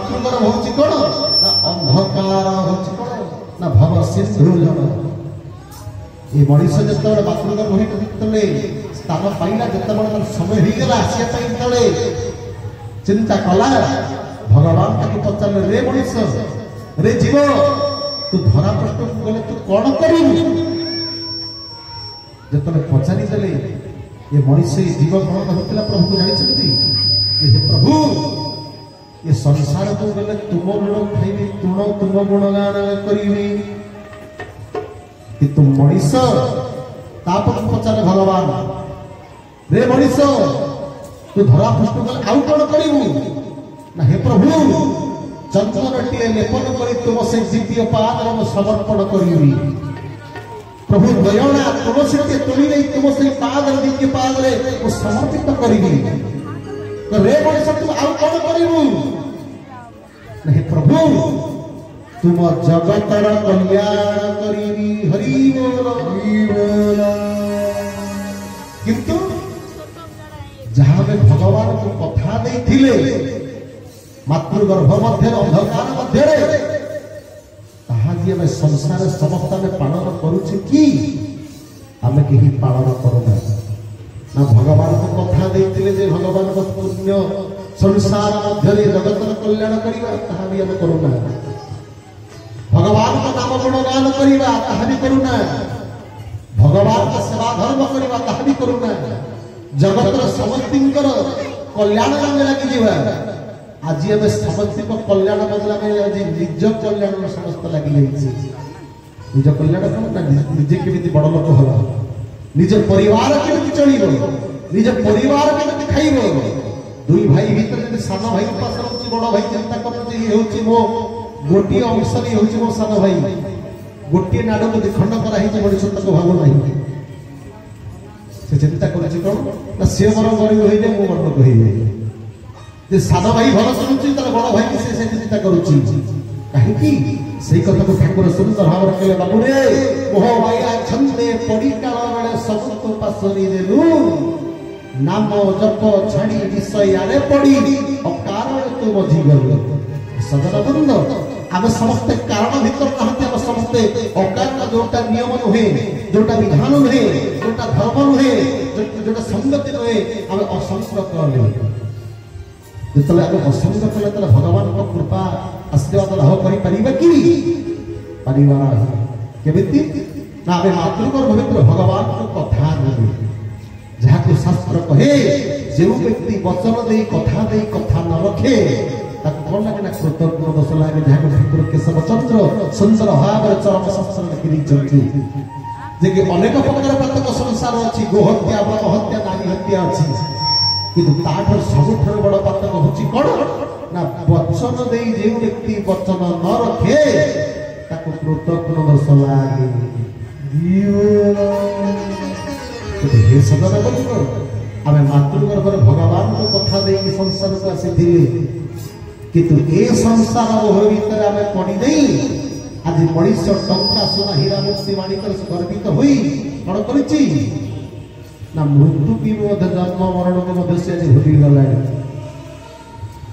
मातृगर होची कोण ना अंधकार होची कोण ना भव सिंधु जन ये मनीष जतबे मातृगर होई तले स्थान पाइला जतबे समय ही गला आसिया पाइ तले चिंता कला भगवान ताके पचारे रे मनीष रे जीव तू धरा पृष्ठ को गले तू कौन करिबु जतबे पचारि देले ये मनीष जीव कौन होतला प्रभु को जानि छथि हे प्रभु ये संसार को गले तुम ऋण खाइबी तुम गुणगान करिबी कि तुम मनीष तापर पचारे भगवान रे मनीष तू धरा पृष्ठ गले आउ कौन करिबु ना हे प्रभु चंदनटीए लेपन करी तुम से द्वितीय पाद समर्पण करी प्रभु दयाणा तुलसी के तुली नहीं तुम से पाद द्वितीय पाद रे समर्पित करी तो रे मनीष तू आउ कौन करिबु हे प्रभु तुम जगतर कल्याण करी हरि बोल किंतु जहां में भगवान को कथा देथिले मातृगर्भ मध्य अंधकार मध्य ताहाजी में संसार समस्त में पालन करुचे कि आम कहीं पालन करूना ना भगवान को कथा देथिले जे भगवान को पुण्य संसार मध्य जगतर कल्याण करिवा ताहा भी आम करूना भगवान का नाम गुणगान करिवा ताहा भी करूना भगवान का सेवा धर्म करिवा ताहा भी करूना जगतर समस्तिंकर कल्याण लगी जीवा आज आम समस्त कल्याण बदला में आज निज कल्याण समस्त लगी निज कल्याण कौन ना निजे केमी बड़ लोक हल निज परिवार केमी चल निज परिवार केमी खाइब दुई भाई भीतर सान भाई उपास रही बड़ भाई चिंता कर मो गोटे अंश मो सान भाई गोटे नाड़ को खंड कराई मनुष्य तक भाव ना से चिंता कर सी मोर गरीब हो जाए मो बड़ लोक हो सान भाई भल शुणुची तर बड़ भाई से चिंता करुची कहीं से कथा को ठाकुर सुंदर भाव कहले बाबू रे मोह माया छंदे पड़ी काल बेले सब तो पासरी देलु नाम जप छाड़ी विषय आरे पड़ी अकारण तो मझी गल सदन बंद आम समस्त कारण भीतर नहाते आम समस्त अकारण जोटा नियम नुहे जोटा विधान नुहे जोटा धर्म नुहे जोटा संगति नुहे आम असंग कले जितने आगे असंग कले तो भगवान को कृपा आशीर्वाद लाभ करें कि केमिति ना आम मातृगर्भ भीतर भगवान को कथा देवे जहाँ को शास्त्र कहे जो व्यक्ति वचन दे कथा न रखे कौन लगे ना कृतज्ञ दोष लगे जहाँ को ठाकुर केशव चंद्र सुंदर भाव चरम शास्त्र लिखी अनेक प्रकार पातक संसार अच्छी गोहत्या ब्रह्म हत्या नारी हत्या अच्छी किंतु ताठर सबुठार बड़ पातक होची कौन ना वचन दे जो व्यक्ति वचन न रखे ताको कृतज्ञ दोष लगे हे सदन बंद आम मातृगर्भ भगवान को कथा दे संसार को आसी किंतु ए संसार मोह भीतर आम पड़ी नहीं आज मनुष्य टंका सोना हीरा मुक्ति माणिक गर्वित हुई कौन करी ना मृत्यु की जन्म मरण को से भूली गला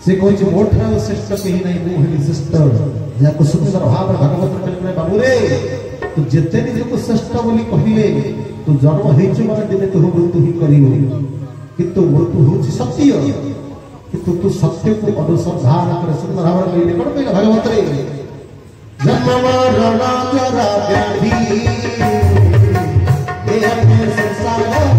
से कही मो ठार श्रेष्ठ कहीं नहीं मुझे श्रेष्ठ जहाँ सुंदर भाव भागवत कहले बाबू रे तू जिते निजक श्रेष्ठ बोली कहले तू जन्म माने दिने तू मृत्यु ही कर किंतु मृत्यु हूँ सत्य किंतु तू सत्य को अनुसंधान कर सुंदर भाव कहले कौन कहले भागवत रे जन्म मरण जरा व्याधि संसार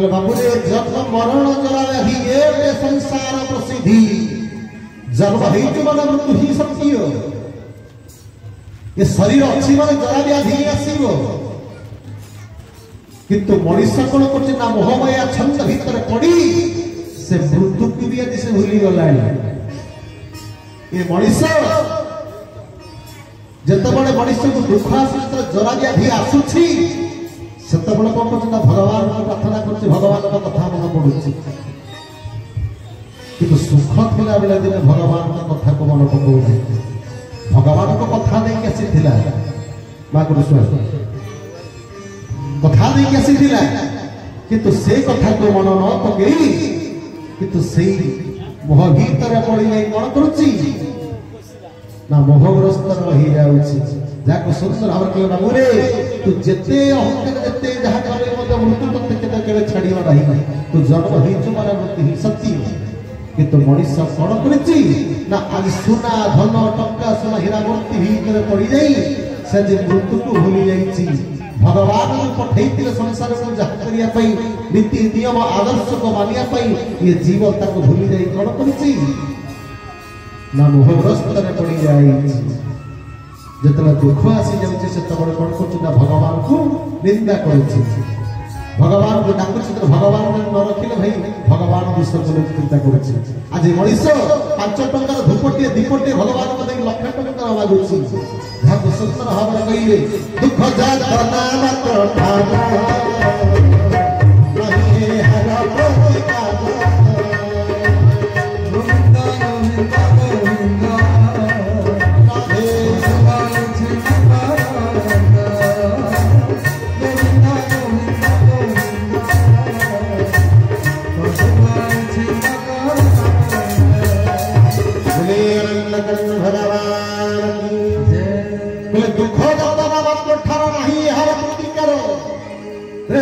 बाबू रे जन्म मरण जरा व्याधि ये संसार प्रसिद्धि जन्म माने मृत्यु ही सत्य ये शरीर अच्छी माने जरा व्याधि आसीबो किंतु मनुष्य कौन कर मोहमाया छंद भीतर पड़ी से मृत्यु की भी आज से भूली गला ये मनुष्य ଯେତେବେଳେ ମଣିଷକୁ ଦୁଃଖ ଆସୁଛି ଜରା ବ୍ୟାଧି ଆସୁଛି ସେତେବେଳେ କଣ କରୁଛି ନା ଭଗବାନଙ୍କୁ ପ୍ରାର୍ଥନା କରୁଛି ଭଗବାନଙ୍କ କଥା ମନେ ପଡୁଛି କିନ୍ତୁ ସୁଖ ଥିଲା ବେଳେ ଦିନେ ଭଗବାନଙ୍କ କଥାକୁ ମନେ ପକାଉନାହିଁ ଭଗବାନଙ୍କ କଥା ଦେଇକି ଆସିଥିଲା ମା କୃଷ୍ଣ କଥା ଦେଇକି ଆସିଥିଲା କିନ୍ତୁ ସେ କଥାକୁ ମନ ନ ପକେଇ କିନ୍ତୁ ସେଇ ମୋହ ଭିତରେ ପଡି ଯାଇ କଣ କରୁଛି ନା ମୋହଗ୍ରସ୍ତ ରହିଯାଉଛି ଯାହାକୁ ସୁନ୍ଦର ଭାବରେ କହିବା ବାବୁରେ ତୁ ଯେତେ ଅହଙ୍କାର ଯେତେ ଯାହା କଲେ ମଧ୍ୟ ମୃତ୍ୟୁ ତତେ କେତେ କେବେ ଛାଡ଼ିବ ନାହିଁ ତୁ ଜନ୍ମ ହେଇଛୁ ମାନେ ମୃତ୍ୟୁ ହିଁ ସତ୍ୟ କିନ୍ତୁ ମଣିଷ କଣ କରିଛି ନା ଆଜି ସୁନା ଧନ ଟଙ୍କା ସୁନା ହୀରା ମୂର୍ତ୍ତି ଭିତରେ ପଡିଯାଇ ସେ ଯେ ମୃତ୍ୟୁକୁ ଭୁଲି ଯାଇଛି ଭଗବାନଙ୍କୁ ପଠେଇଥିଲେ ସଂସାରକୁ ଯାହା କରିବା ପାଇଁ ନୀତି ନିୟମ ଆଦର୍ଶକୁ ମାନିବା ପାଇଁ ଏ ଜୀବ ତାକୁ ଭୁଲି ଯାଇ କଣ କରିଛି ନା ମୋହଗ୍ରସ୍ତରେ ପଡିଯାଇଛି ଯେତେବେଳେ ଦୁଃଖ ଆସିଯାଉଛି ସେତେବେଳେ କଣ କରୁଛି ନା ଭଗବାନଙ୍କୁ ନିନ୍ଦା କରୁଛି ଭଗବାନଙ୍କୁ ଡାକୁଛି ଭଗବାନ ନ ରଖିଲେ ଭାଇ ଭଗବାନ ବିସର୍ଜନ ଚିନ୍ତା କରୁଛି ଆଜି ମଣିଷ 5 ଟଙ୍କାର ଧୂପଟିଏ ଦୀପଟିଏ ଭଗବାନଙ୍କୁ ଦେଇ ଲକ୍ଷ ଟଙ୍କାର ମାଗୁଛି ଯାହାକୁ ସୁନ୍ଦର ଭାବରେ କହିଲେ ଦୁଃଖ ଯାତନା ମାତ୍ର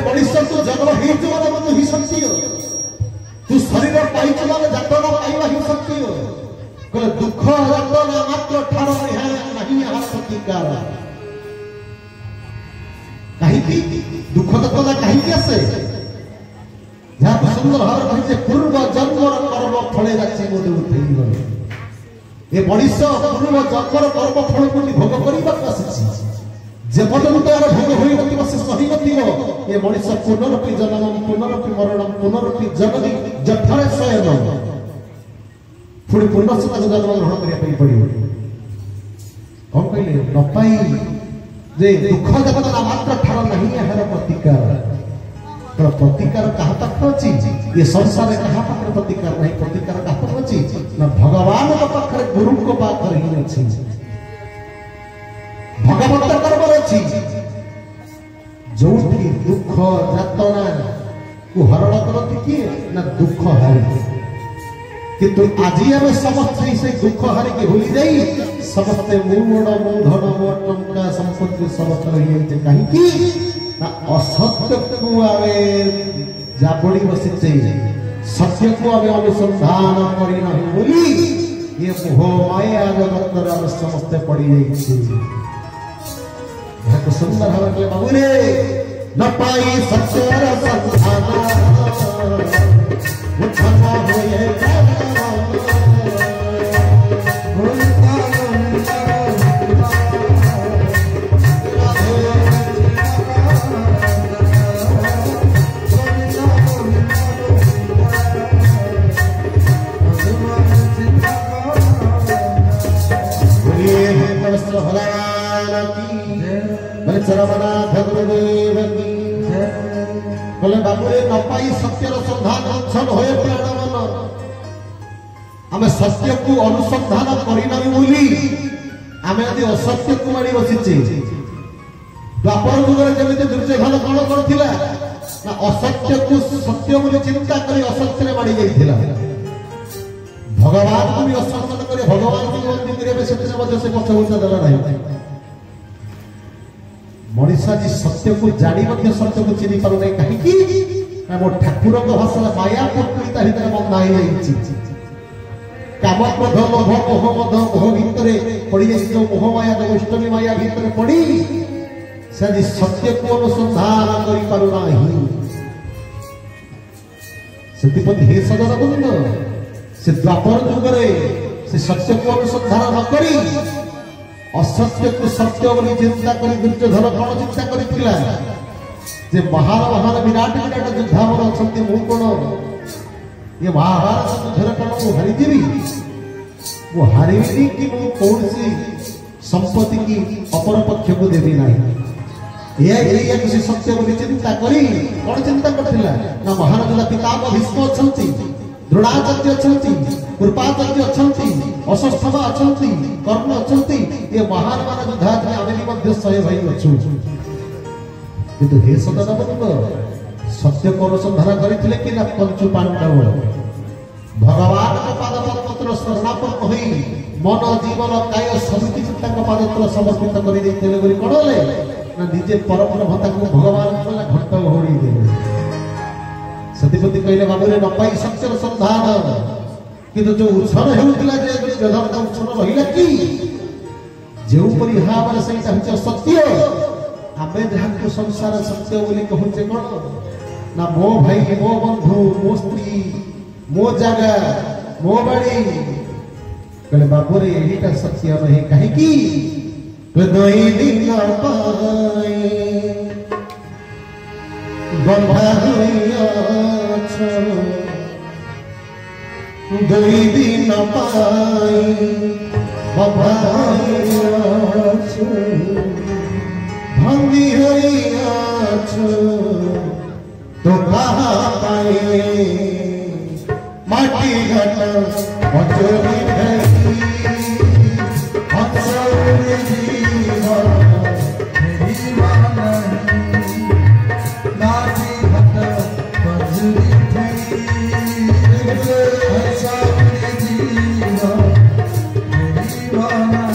मनुष्य तू जन्म ही सत्य तू शरीर पाइछ माने जातना पाइबा ही सत्य कहले दुख जातना मात्र ठार नहीं यार प्रतिकार कहीं की दुख जातना कहीं की आसे जहाँ को सुंदर भाव कहिजे पूर्व जन्मर कर्म फले जाछि मोदे उठेई गले ए मनुष्य पूर्व जन्मर कर्म फल को भोग करिबा आसीछि जे पर्यंत यार भोग होई नथिबो से सही नथिबो ए मनुष्य पुनरपि जन्म पुनरपि मरण पुनरपि जननी जठरे शयन पुणी पुनर्सता जन्म ग्रहण करिया पई पड़िबो कौन कहले न पाई जे दुख जगतना मात्र ठार नहीं यार प्रतिकार तो प्रतिकार कहा तक अछि ये संसार कहा पाखरे प्रतिकार नहीं प्रतिकार कहा तक अछि ना भगवान के पाखरे गुरु को पाखरे ही अछि भगवत कर्म अछि जोठी दुख जातना को हरण करती किए ना दुख हारी किंतु आज आम समस्त से दुख हारी के भूली जाई समस्त मूड़ मो धन मो टंका संपत्ति समस्त रही कहीं ना असत्य को आवे जाबड़ी बसिचे सत्य को आवे अनुसंधान करी नहीं बोली ये मोह माया जगत रे समस्त पड़ी जाई को सुंदर भाव के बाबूरे न पाई सत्यर संधान उठना होए बोले बाबूरे न पाई सत्यर संधान छन होए प्राणवन आमे सत्य को अनुसंधान करिना बोली आमे यदि असत्य को मारी बसिचे द्वापर जुगरे जेमिति दुर्योधन कोन करथिला ना असत्य को सत्य बोली चिंता करी असत्य रे मारी जाइथिला भगवान को भी असम्मान करे भगवान को बंदी करे से मध्य से पछ उठा देला नहीं मनीषा जी सत्य को जानी मध्य सत्य को चिनी पारु नहीं कहीं की मो ठाकुर को भाषा माया प्रकृति हितरे बंधा ही जाइछि काम क्रोध लोभ मोह मद मोह भितरे पड़ी जो मोह माया अष्टमी माया भितरे पड़ी से जी सत्य को अनुसंधान करि पारु नाही सेतिपति हे सदर बंद से द्वापर जुगरे से सत्य को अनुसंधान न करी असत्य को सत्य बोली चिंता करी दुर्योधन कौन चिंता करिथिला जे महान विराट विराट योद्धामन अछंती मु कोन ये महाभारत युद्धरे कोन मु हारि दिबी मु हारिबी कि मु कोनसी संपत्ति की अपर पक्ष को देवी ना या किसी सत्य बोली चिंता करी कौन चिंता करथिला ना महाराजा पितामह भीष्म अछंती द्रोणाचार्य अछंती कृपाचार्य अछंती अश्वत्थामा अछंती कर्ण अछंती ये महान मान योद्धा थे आमे भी मध्य सहे भाई अछु किंतु हे सदानंद सत्य को अनुसंधान करथिले कि ना पंचु पांडव भगवान का पाद पत्र शरणापन्न होई मन जीवन काय समिति चिंता का पाद पत्र समर्पित करि देथिले बोली कोडले ना निजे परम भक्ता को भगवान को घंट घोड़ी देले सतीपति कहले बाबू रे न पाई सत्यर संधान किंतु जो उछन हेउतिला जे जधर का उछन रहिला कि जेउ परि हावर सहित हच सत्य आबे जहां को संसार सत्य बोली कहूचे कोन ना मो भाई मो बंधु मो स्त्री मो जगह मो बड़ी कहले बाबू रे एटा सत्य नहीं कहि कि दोई दिन पाए बंधा होइया छ दोई दिन पाए बंधा होइया छ भंगी होइया छ तो कहा पाए माटी घट मचोरी भई हंसोरी जीवा मेरी माना माटी घट मचोरी भई हंसोरी जीवा मेरी माना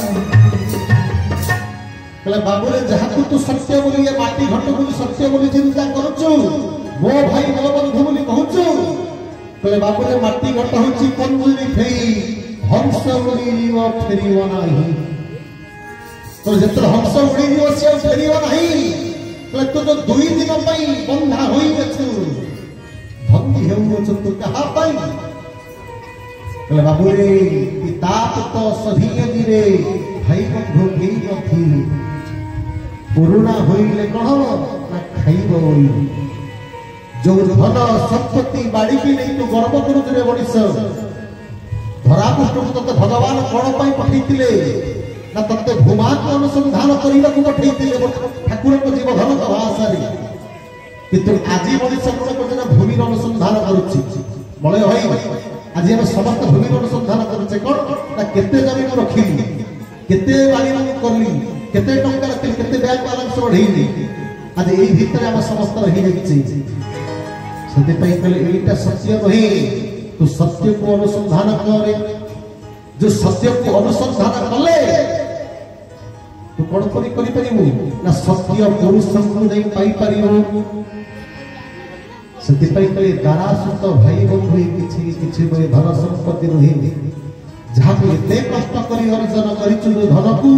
कहले बाबू रे जहां तू सत्य बोली ये माटी घट बोली सत्य बोली चिंता करछु मो भाई मो बंधु बोली कहछु कहले बाबू रे माटी घट होची पंजुरी फेई हंस उड़ीव फेरिव नाही तो जत्र हंस उड़ीव से फेरिव नाही कहले तू तो दुई दिन पई बंधा होई गछु भक्ति हेउ छ तू कहा पई कहले बाबू रे पिता तो सधी दिरे भाई बंधु केई नथी पुरुणा होइले कह ना खाइब होई जो धन संपत्ति बाड़ी की नहीं तो गर्व करुले मनीष धरापृष्ठ को तते भगवान कौन पाई पठैतिले ना तते भूमा को अनुसंधान करने को पठैतिले ठाकुर को जीव धन का भाषा रे किंतु आजी मनीष कोन को भूमि अनुसंधान करूछि बळे होई आज हम समस्त भूमि अनुसंधान करूछे कोन ना केते जमीन रखिली केते बाड़ी करली केते टंका रखिली केते बैंक बैलेंस बढ़ेली आज एई भीतर हम समस्त रही जाइछि सत्य कहले एटा सत्य नहीं तू सत्य को अनुसंधान करे जो सत्य को अनुसंधान कले तू कौन करी परिबु ना सत्य पुरुष को नहीं पाई परिबु सत्य कहले दारासुत भाई बंधु किछि धन संपत्ति रही जहाँ को एते कष्ट करी अर्जन करिछु धन को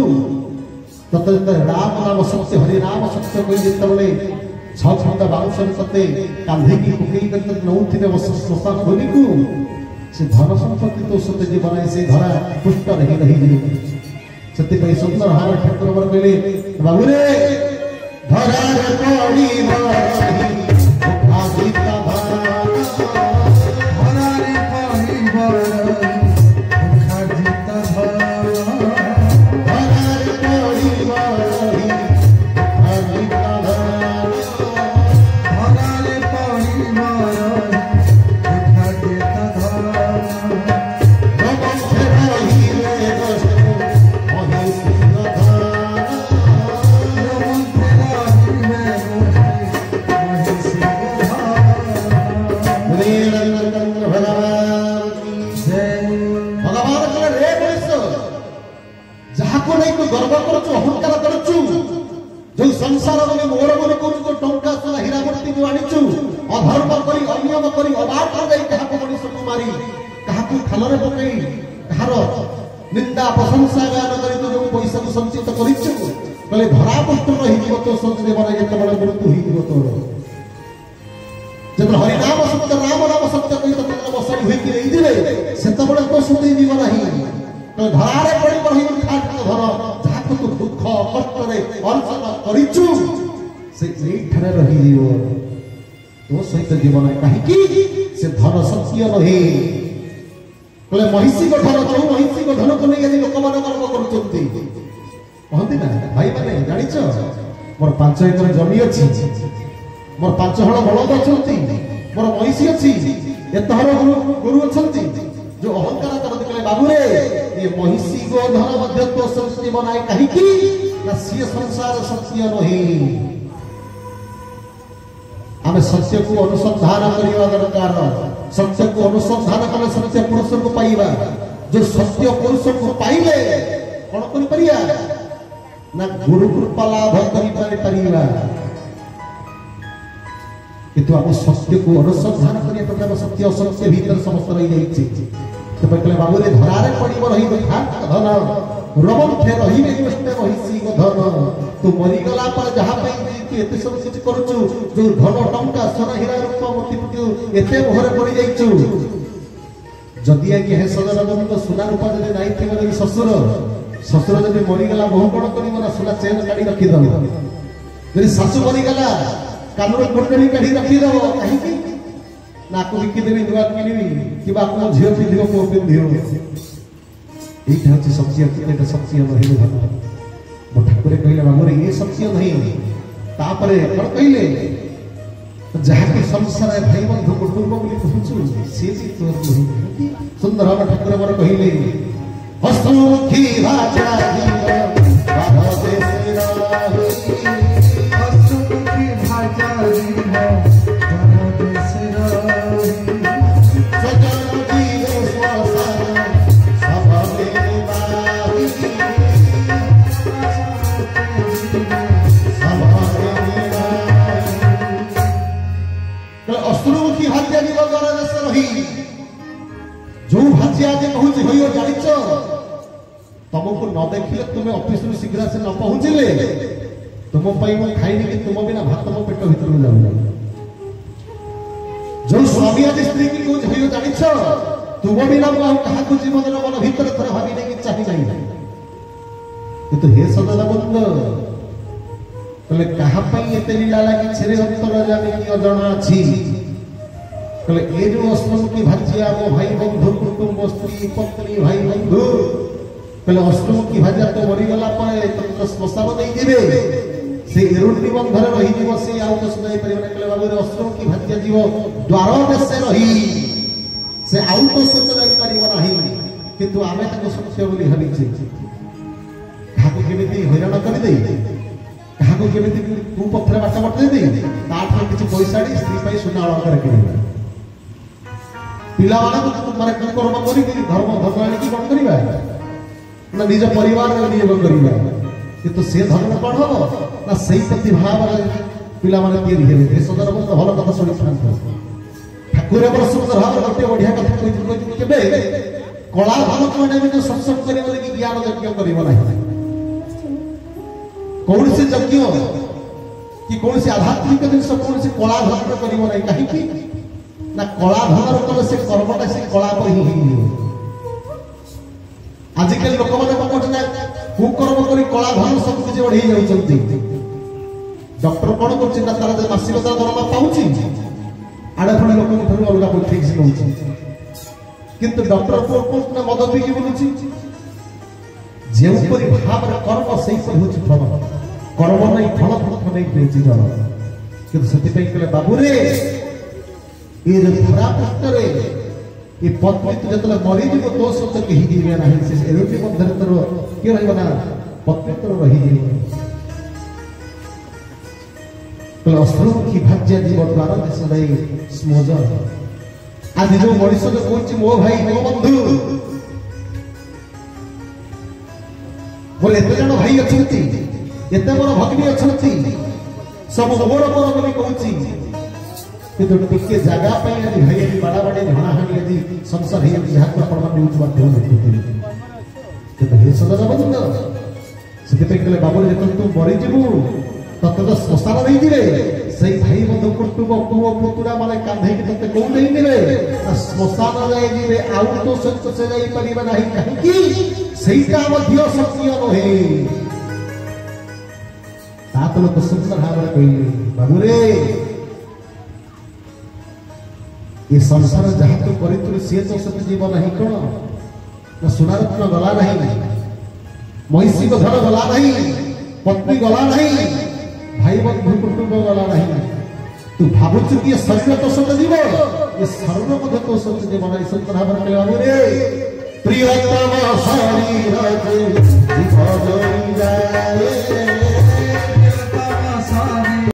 तत राम नाम सत्य हरि नाम सत्य कोई जेतबले छछंदा बाउसन सते कांधे की कुकई करते नौथिने बस श्मशान भूमि को से धन संपत्ति तो सत्य जीवन से धरा पुष्ट नहीं रही सत्य कई सुंदर हार ठाकुर बर कहले बाबू रे धरा रे पड़ी बरही भागिता धरा रे पड़ी बरही भागिता धरा रे पड़ी बरही भागिता संसार में मोर मोर को टंका सला हीरामती जो आनिचु अधर्म करी अनियम करी अबाध कर जाई कहा को मनीष को मारी कहा को खालरे पकई कहार निंदा प्रशंसा गान करी तो जो पैसा को संचित करिचु कहले धरा पुष्ट रही जीव तो संचित बना जेते बड़ मृत्यु ही जीव तो जब हरि नाम सत्य राम नाम सत्य कहि तो बसई होई कि रही दिले सेते बड़ तो सुधी जीव नाही तो धरारे पड़ी बही खाट धर जाको तो दुख कष्ट रे अर्जन करिचु से ठारे रही जीव तो सहित जीवन कहीं कि से धन सत्य नहीं कहले महिषी को धन जो महिषी को धन को नहीं लोक मान गर्व करूचंती कहती ना भाई मैंने जानिଛ मोर 5 एकर जमी अछि मोर 5 हल बलद अछंती मोर महिषी अछि एतहर गुरु अछंती जो अहंकार करते कहले बाबू रे ये महिषी गोधन मध्य तो संस्कृति बनाए कहीं की ना सी संसार सत्य नहीं आमे सत्य को अनुसंधान करिवा दरकार सत्य को अनुसंधान कले सत्य पुरुष को पाइबा जो सत्य पुरुष को पाइले कौन करि परिया ना गुरु कृपा लाभ करि परिबा किंतु आप सत्य को अनुसंधान करिया प्रकार सत्य असत्य भीतर समस्त रही जाइछि तो कहले बाबू रे धरारे पड़िबो रही खात धन रमन फे रही बेष्टे महिषी गोधन तू मरी गला पर जहा पई तू एते सब किछ करूछु जो धन टंका सोना हीरा रूपा मोती तू एते मोहरे पड़ी जाइछु जदि आगे हे सदर बंद सोना रूपा जदि नाही थिबो जदि ससुर जदि मरी गला बहु कोन करिबो ना सोना चेन काढी रखि दबो जदि सासु मरी गला कानूर कुंडली काढी रखि दबो काहे की नाको बिकी देबी दुआ किनिबी किबा को झियो पिंधियो को पिंधियो एटा हচ্ছে सत्य एटा सत्य नहीं धर्म मो ठाकुर कहले बाबू रे ये सत्य नहीं तापरे कोन कहले जहा के संसार भाई बंधु कुटुंब बोली कहछु से जी तोर नहीं सुंदर हम ठाकुर मोर कहले हसमुखी भाषा जीव बाधा से राही हसमुखी भाषा जीव बाधा से राही सजन जीव स्वासा सभवे बाही अश्रुमुखी भाषा जीव बाधा से रही जो भाषा आज कहूँ हो जानिछ तुमको न देखिले तुम्हें ऑफिस में शीघ्र से न पहुंचले तुम पाई मु खाइनी कि तुम बिना भात मो पेट भीतर में जाऊ जो स्वामी आज स्त्री की कहूँ हो जानिछ तुम बिना मु कहा को जीवन रे मन भीतर थरे भाबी नै कि चाहि नै किंतु हे सदा बंद तले कहा पई एते लीला लागी छेरे अंतर जाने कि अजଣା अछि कले ए जो अष्टमुखी भाजिया मो भाई बंधु कुटुंब स्त्री पत्नी भाई बंधु कले अष्टमुखी भाजिया तो मरी गला परे तो स्मशान नहीं दिबे से एरुंडी बंधरे रही जीव से आउ तो सुनाई परिबने कले बाबू रे अष्टमुखी भाजिया जीव द्वार देशे रही से आउ तो सुनाई परिबो नाही किंतु आमे तको सत्य बोली हबी छी काको केमिति हैरान कर देई काको केमिति तू पत्थर बाटा बट देई ताठ किछ पैसा डी स्त्री पई सुना अलंकार करिबा पिला वाला माने कर्म करी धर्म धर्म की कोन करिबा ना निज परिवार रे नियोग करिबा किंतु से धर्म कोन हो ना सही प्रतिभाव रे पिला माने तैयारी हेबे हे सदर बंद भलो कथा सुनि थांत ठाकुर पर सुंदर भाव गोटे बढ़िया कथा कहि केबे कला धर्म कोने में सत्संग करिबो कि ज्ञान यज्ञ करिबो नाही कौन से यज्ञ कि कौन से आध्यात्मिक जिनस कौन से कला धर्म करिबो नाही काहे की ना कला धर्म कले से कर्मटा से कला पर ही आजिकल लोक माने कोन ना कुकर्म करी कला धर्म सब किछ बढ़ी जाउचंती डॉक्टर कोन करछि ना तार मासिक दरमा पाउछि आडे फणे लोक ठरू अलगा कोन ठीक से होउछि किंतु डॉक्टर कोन ना मद पी के बोलुछि जे ऊपर भाव कर्म सही पर होछि फल कर्म नहीं फल फल नहीं पेछि जन किंतु सती पे कहले बाबू रे ये जो धरा पुस्तरे ये पत्नी तो जतले मरी जीव तो सत्य कहि दिबे नाही से एरोटी बंधर तरो के रहइबा ना पत्नी तरो रही जीव तो अश्रुमुखी भाज्य जीव द्वारा देश रही स्मोज आज जो मनुष्य जो कहछि मो भाई मो बंधु बोले एते जण भाई अछंती एते बड़ भगिनी अछंती सब मोर पर बोली कहछि किंतु टिके जगह पे यदि भाई यदि बड़ा बड़े झणा हानि यदि संसार है जहां पर प्रमाण न्यूज माध्यम देखते किंतु हे सदा बंद सेते पे कहले बाबू जे तू मरि जीवु तत तो स्मशान नहीं दिले सही भाई बंधु कुटुंब पुओ पुतुरा माने कांधे के तते को नहीं दिले स्मशान जाई दिले आउ तो सत्य से जाई परिबा नाही काहे की सहीटा मध्य सत्य नहे तात लोक सुंदर भाव कहले बाबू रे ये संसार जहाँ तो करी सी तो सत्य जीव नहीं कौन ना सुना रत्न गला नहीं महिषी को धर गला नहीं, पत्नी गला नहीं, भाई बंधु कुटुंब गला नहीं। तू भावुच कि ये शरीर तो सत जीव, ये सर्व मध्य तो सत जीव ना। सुंदर भाव के बाबू रे प्रियतम शरीर के विभजन जाए, प्रियतम शरीर